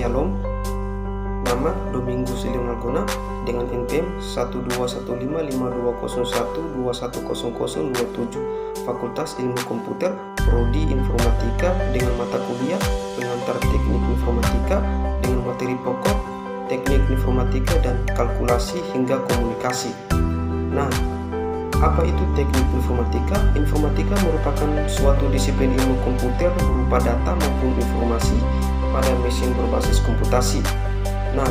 Shalom. Nama Domingus Leonard Gona dengan NPM 121552001210027, Fakultas Ilmu Komputer, Prodi Informatika dengan mata kuliah pengantar Teknik Informatika dengan materi pokok Teknik Informatika dan Kalkulasi hingga Komunikasi. Nah, apa itu teknik informatika? Informatika merupakan suatu disiplin ilmu komputer berupa data maupun informasi pada mesin berbasis komputasi. Nah,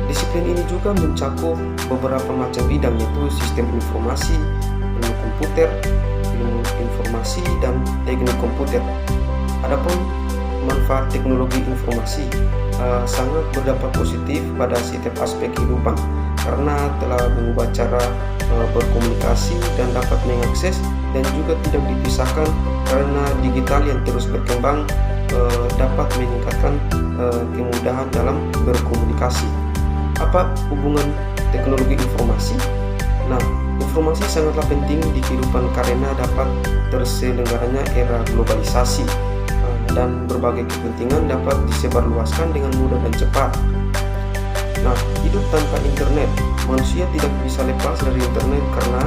disiplin ini juga mencakup beberapa macam bidang, yaitu sistem informasi, ilmu komputer, ilmu informasi, dan teknik komputer. Adapun manfaat teknologi informasi sangat berdampak positif pada setiap aspek kehidupan karena telah mengubah cara berkomunikasi dan dapat mengakses dan juga tidak dipisahkan karena digital yang terus berkembang dapat meningkatkan kemudahan dalam berkomunikasi. Apa hubungan teknologi informasi? Nah, informasi sangatlah penting di kehidupan karena dapat terselenggaranya era globalisasi dan berbagai kepentingan dapat disebarluaskan dengan mudah dan cepat. Nah, hidup tanpa internet, manusia tidak bisa lepas dari internet karena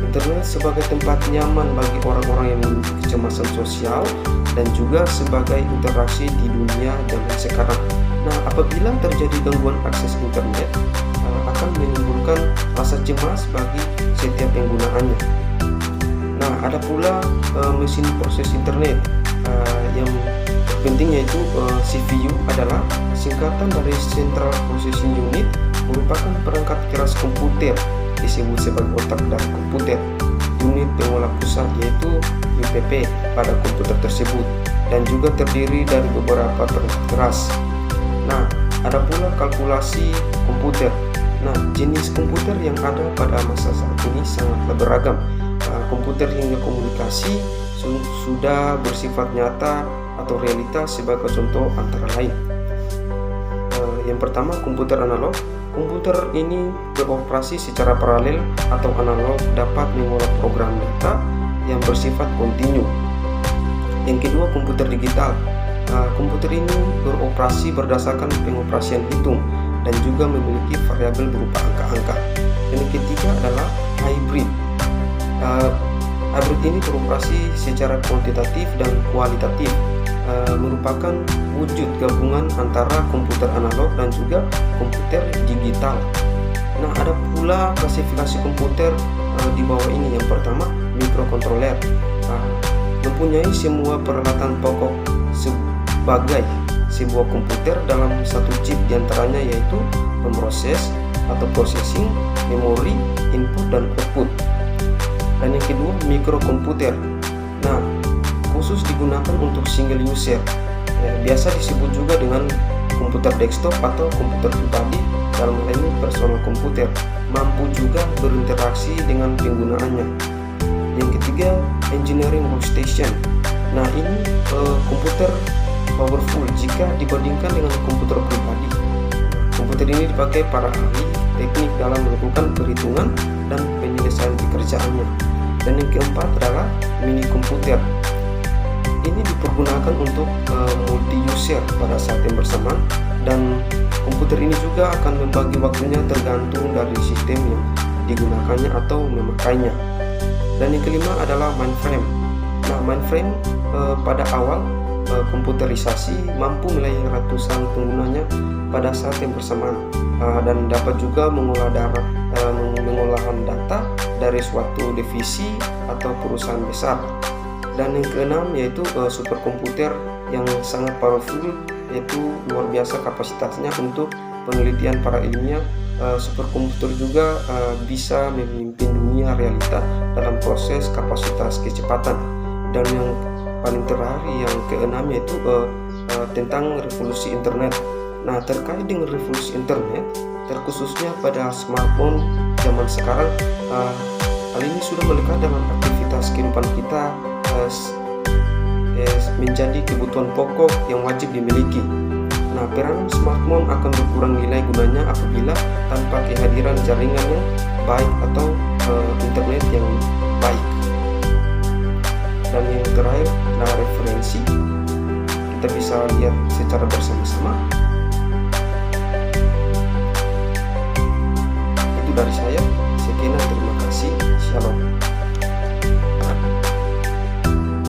internet sebagai tempat nyaman bagi orang-orang yang memiliki kecemasan sosial dan juga sebagai interaksi di dunia zaman sekarang. Nah, apabila terjadi gangguan akses internet, akan menimbulkan rasa cemas bagi setiap penggunaannya. Nah, ada pula mesin proses internet yang penting, yaitu CPU adalah singkatan dari Central Processing Unit, merupakan perangkat keras komputer disebut sebagai otak dari komputer. Unit pengolah pusat yaitu UPP pada komputer tersebut dan juga terdiri dari beberapa perangkat keras. Nah, ada pula kalkulasi komputer. Nah, jenis komputer yang ada pada masa saat ini sangatlah beragam. Komputer hingga komunikasi sudah bersifat nyata atau realitas. Sebagai contoh antara lain, yang pertama komputer analog. Komputer ini beroperasi secara paralel atau analog, dapat mengolah program data yang bersifat kontinu. Yang kedua, komputer digital. Komputer ini beroperasi berdasarkan pengoperasian hitung dan juga memiliki variabel berupa angka-angka. Dan yang ketiga adalah hybrid. Hybrid ini beroperasi secara kuantitatif dan kualitatif, merupakan wujud gabungan antara komputer analog dan juga komputer digital. Nah, ada pula klasifikasi komputer di bawah ini. Yang pertama, mikrokontroler. Mempunyai semua peralatan pokok sebagai sebuah komputer dalam satu chip, diantaranya yaitu pemroses atau processing, memori, input dan output. Dan yang kedua, mikrokomputer. Nah, khusus digunakan untuk single user, biasa disebut juga dengan komputer desktop atau komputer pribadi, dalam hal ini personal komputer, mampu juga berinteraksi dengan penggunaannya. Yang ketiga, engineering workstation. Nah, ini komputer powerful jika dibandingkan dengan komputer pribadi. Komputer ini dipakai para ahli teknik dalam melakukan perhitungan dan penyelesaian pekerjaannya. Dan yang keempat adalah mini komputer. Ini dipergunakan untuk multi user pada saat yang bersamaan, dan komputer ini juga akan membagi waktunya tergantung dari sistem yang digunakannya atau memakainya. Dan yang kelima adalah mainframe. Nah, mainframe pada awal komputerisasi mampu melayani ratusan penggunanya pada saat yang bersamaan, dan dapat juga mengolahan data dari suatu divisi atau perusahaan besar. Dan yang keenam yaitu superkomputer yang sangat powerful, yaitu luar biasa kapasitasnya untuk penelitian para ilmiah. Superkomputer juga bisa memimpin dunia realita dalam proses kapasitas kecepatan. Dan yang paling terakhir, yang keenam, yaitu tentang revolusi internet. Nah, terkait dengan revolusi internet, terkhususnya pada smartphone zaman sekarang, hal ini sudah melekat dalam aktivitas kehidupan kita, menjadi kebutuhan pokok yang wajib dimiliki. Nah, peranan smartphone akan berkurang nilai gunanya apabila tanpa kehadiran jaringan yang baik atau internet yang baik. Dan yang terakhir adalah referensi. kita bisa lihat secara bersama-sama. Itu dari saya. Sekian, terima kasih.